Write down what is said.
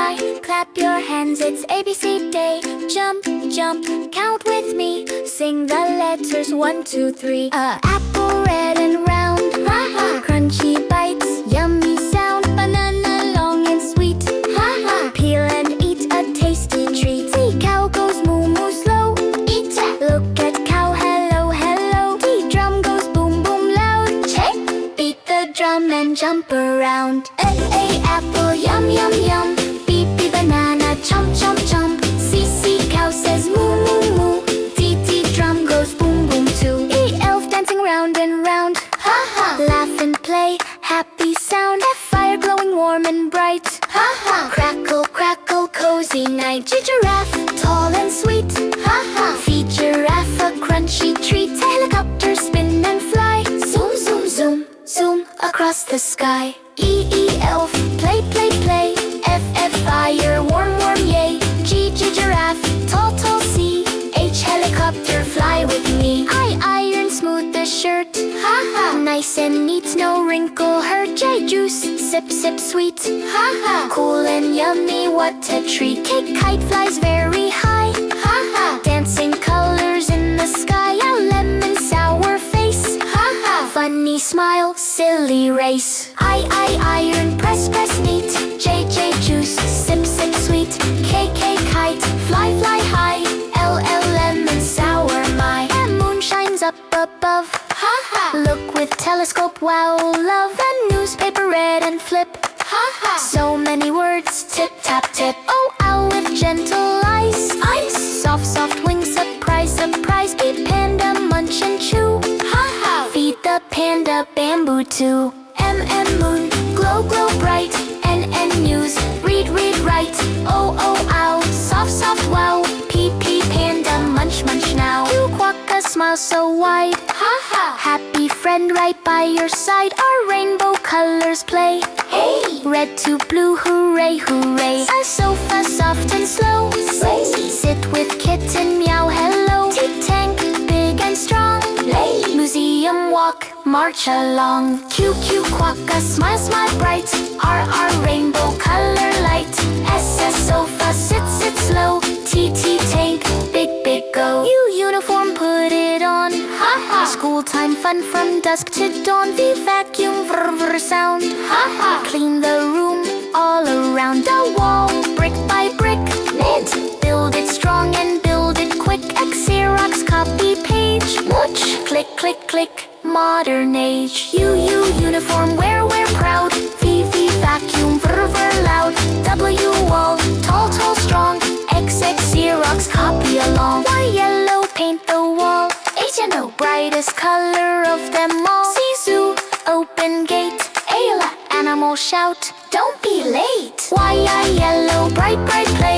Y. Clap your hands, it's ABC day. Jump, jump, count with me. Sing the letters 1, 2, 3. Apple red and round. Crunchy bites, yummy sound. Banana long and sweet. Peel and eat a tasty treat. See cow goes moo moo slow. Eat. Look at cow, hello, hello. T drum goes boom boom loud. Check. Beat the drum and jump around. A apple, yum yum yum. B banana, chomp chomp chomp. C cow says moo moo moo. D drum goes boom boom too. E elf dancing round and round. Laugh and play, happy sound. F fire glowing warm and bright. Crackle crackle cozy night. G giraffe, tall and sweet. Feed giraffe a crunchy treat. Helicopter spin and fly. Zoom zoom zoom zoom across the sky. E elf, play play play. F fire warm warm yay. G giraffe, tall tall sea. H helicopter fly with me. I iron smooth the shirt. Nice and neat, no wrinkle hurt. J juice, sip sip sweet. Cool and yummy, what a treat. Cake kite flies very high. Dancing colors in the sky. A lemon sour face. Funny smile, silly race. I iron, press press neat. J juice, sip sip sweet. K kite, fly fly high. L lemon sour my. And moon shines up above. Look with telescope, wow, love. The newspaper read and flip. So many words, tip tap tip. Oh, owl with gentle eyes. Ice, soft soft wings, surprise surprise. Beat panda, munch and chew. Feed the panda bamboo too. M moon, glow glow bright. N news, read read write. O owl, soft soft wow. P panda, munch munch now. Q quokka, smile so wide. Happy friend right by your side. Our rainbow colors play. Hey! Red to blue, hooray, hooray. A sofa soft and slow. Slay. Sit with kitten, meow, hello. Tank, big and strong. Play. Museum walk, march along. Q quokka, smile, smile bright. R rainbow color light. S sofa, sit slow. T tank, big go. U uniform, put it on. School time fun from dusk to dawn. V vacuum, vrr sound. Clean the room all around. The wall, brick by brick. Knit, build it strong and build it quick. X Xerox copy page. Watch, click click click. Modern age. U uniform, wear proud. V vacuum, vrr loud. W wall, tall tall strong. X Xerox copy along. Y yellow, paint the wall. H brightest color of them all. C zoo, open gate. A animal shout, don't be late. Y yellow, bright bright play.